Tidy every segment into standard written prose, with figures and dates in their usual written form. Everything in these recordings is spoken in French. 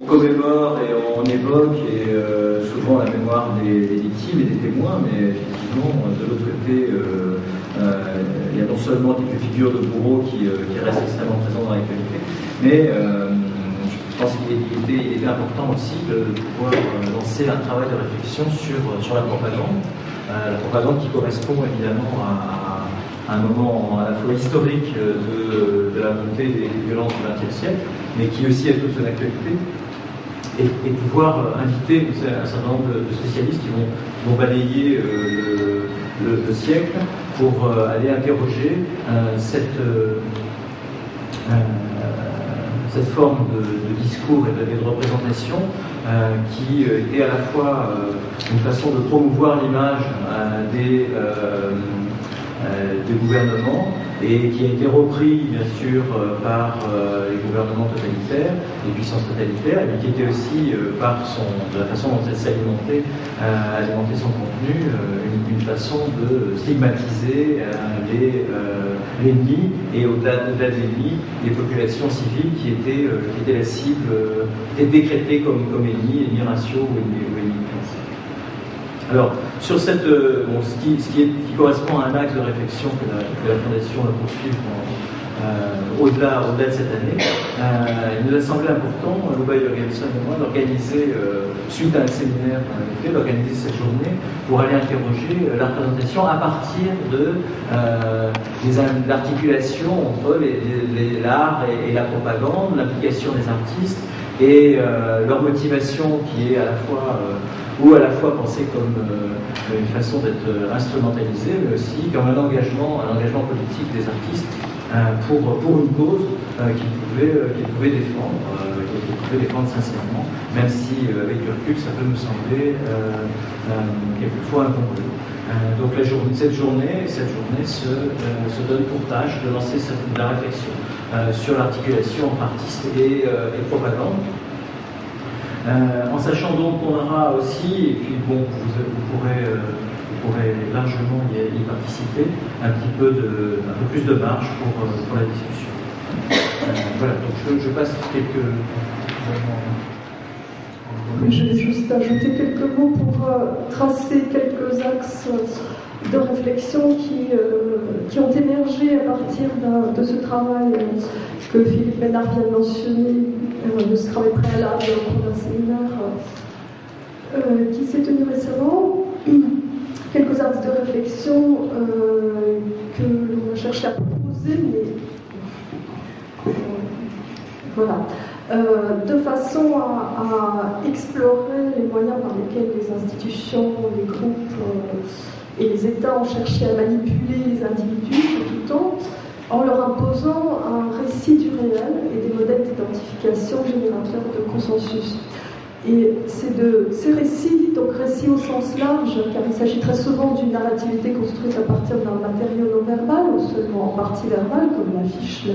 On commémore et on évoque souvent la mémoire des victimes et des témoins, mais effectivement, de l'autre côté, il y a non seulement quelques figures de bourreaux qui restent extrêmement présentes dans l'actualité, mais je pense qu'il était important aussi de pouvoir lancer un travail de réflexion sur la propagande qui correspond évidemment à un moment à la fois historique de la montée des violences du XXe siècle, mais qui aussi est toute son actualité, et pouvoir inviter un certain nombre de spécialistes qui vont balayer le siècle pour aller interroger cette forme de discours et de représentation qui est à la fois une façon de promouvoir l'image des gouvernements et qui a été repris bien sûr par les gouvernements totalitaires, les puissances totalitaires, mais qui était aussi de la façon dont elle s'alimentait, alimentait son contenu, une façon de stigmatiser l'ennemi et au-delà de l'ennemi, les populations civiles qui étaient la cible, étaient décrétées comme ennemis raciaux ou ennemis classiques. Alors, sur cette, ce qui correspond à un axe de réflexion que la Fondation va poursuivre au-delà de cette année, il nous a semblé important, Luba Jørgensen et moi, d'organiser, suite à un séminaire qu'on avait fait, d'organiser cette journée pour aller interroger la représentation à partir de l'articulation entre l'art et la propagande, l'implication des artistes et leur motivation qui est à la fois pensée comme une façon d'être instrumentalisée, mais aussi comme un engagement politique des artistes pour une cause qu'ils pouvaient défendre sincèrement, même si avec du recul ça peut nous sembler quelquefois incongru. Donc cette journée se donne pour tâche de lancer la réflexion sur l'articulation entre artistes et propagande. En sachant donc qu'on aura aussi, et puis bon, vous pourrez largement y participer, un peu plus de marge pour la discussion. Voilà, donc je passe quelques... Je vais juste ajouter quelques mots pour tracer quelques axes de réflexion qui ont émergé à partir de ce travail que Philippe Ménard vient de mentionner, de ce travail préalable au cours d'un séminaire qui s'est tenu récemment. Quelques axes de réflexion que l'on a cherché à proposer, mais voilà. De façon à explorer les moyens par lesquels les institutions, les groupes et les États ont cherché à manipuler les individus de tout temps, en leur imposant un récit du réel et des modèles d'identification générateurs de consensus. Et c'est de ces récits, donc récits au sens large, car il s'agit très souvent d'une narrativité construite à partir d'un matériau non verbal, ou seulement en partie verbal, comme l'affiche,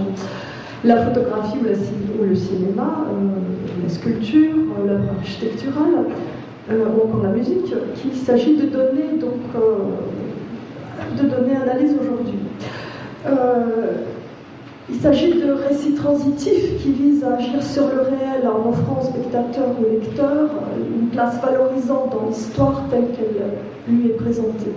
la photographie ou le cinéma, la sculpture, l'œuvre architecturale, ou encore la musique, qu'il s'agit de donner analyse aujourd'hui. Il s'agit de récits transitifs qui visent à agir sur le réel en offrant aux spectateurs ou lecteurs une place valorisante dans l'histoire telle qu'elle lui est présentée.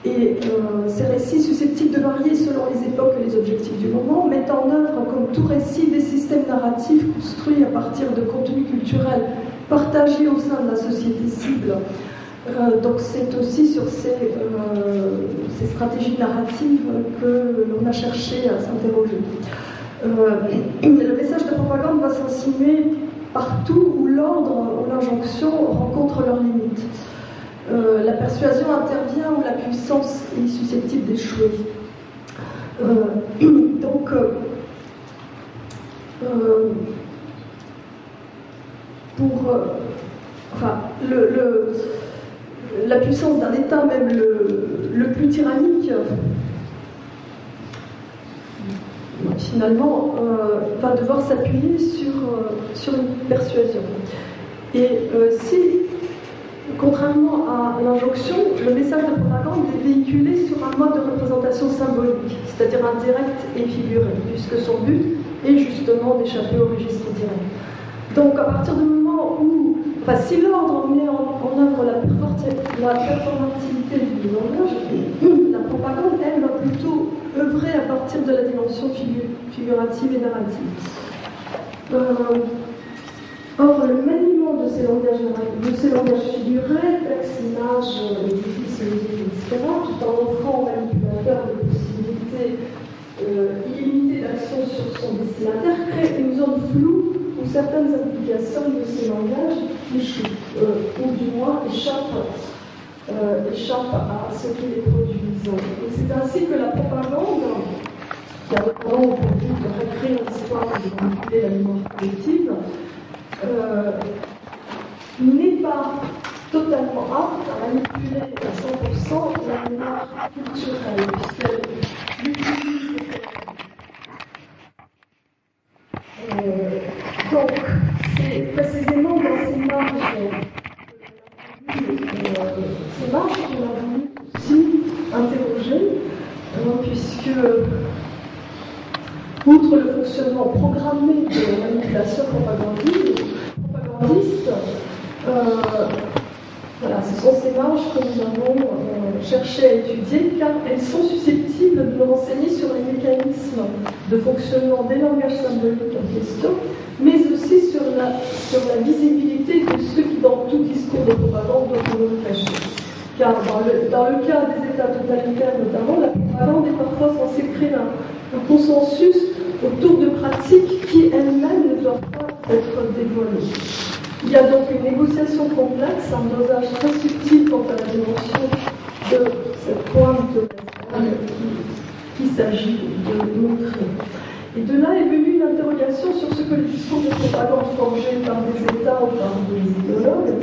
Et ces récits susceptibles de varier selon les époques et les objectifs du moment mettent en œuvre, comme tout récit, des systèmes narratifs construits à partir de contenus culturels partagés au sein de la société cible. Donc c'est aussi sur ces stratégies narratives que l'on a cherché à s'interroger. Le message de propagande va s'insinuer partout où l'ordre ou l'injonction rencontrent leurs limites. La persuasion intervient où la puissance est susceptible d'échouer. La puissance d'un État, même le plus tyrannique, finalement, va devoir s'appuyer sur une persuasion. Et si, contrairement à l'injonction, le message de propagande est véhiculé sur un mode de représentation symbolique, c'est-à-dire indirect et figuré, puisque son but est justement d'échapper au registre direct. Donc à partir du moment où, enfin, si l'ordre met en œuvre la performativité du langage, la propagande, elle, va plutôt œuvrer à partir de la dimension figurative et narrative. Or, le maniement de ces langages figurés, texte, image, édifice, musique, etc., tout en offrant au manipulateur des possibilités illimitées d'action sur son destinataire, crée une zone floue où certaines applications de ces langages échouent, ou du moins échappent à ce qui les produisent. Et c'est ainsi que la propagande, qui a notamment pour but de réécrire l'histoire et de manipuler la mémoire collective, n'est pas totalement apte à manipuler à 100% la mémoire culturelle, puisqu'elle utilise donc, c'est précisément dans ces marges qu'on a voulu aussi interroger, puisque, outre le fonctionnement programmé de la manipulation propagandiste, voilà, ce sont ces marges que nous avons cherché à étudier, car elles sont susceptibles de nous renseigner sur les mécanismes de fonctionnement des langages symboliques en question, mais aussi sur la visibilité de ceux qui, dans tout discours de propagande, doivent nous le cacher. Car dans le cas des États totalitaires notamment, la propagande est parfois censée créer un consensus autour de pratiques qui elles-mêmes ne doivent pas être dévoilées. Il y a donc une négociation complexe, un dosage très subtil quant à la dimension de cette pointe qu'il s'agit de montrer. Et de là est venue une interrogation sur ce que les discours de propagande forgés par des États ou par des idéologues,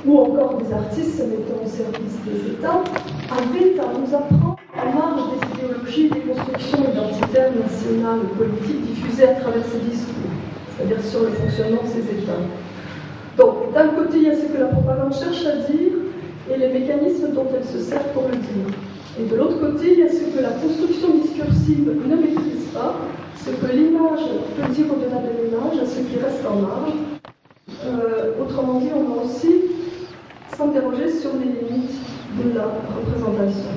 ou encore des artistes se mettant au service des États, avaient à nous apprendre en marge des idéologies et des constructions identitaires, nationales et politiques diffusées à travers ces discours, c'est-à-dire sur le fonctionnement de ces États. Donc, d'un côté, il y a ce que la propagande cherche à dire et les mécanismes dont elle se sert pour le dire. Et de l'autre côté, il y a ce que la construction discursive ne maîtrise pas, ce que l'image peut dire au-delà de l'image, ce qui reste en marge. Autrement dit, on va aussi s'interroger sur les limites de la représentation.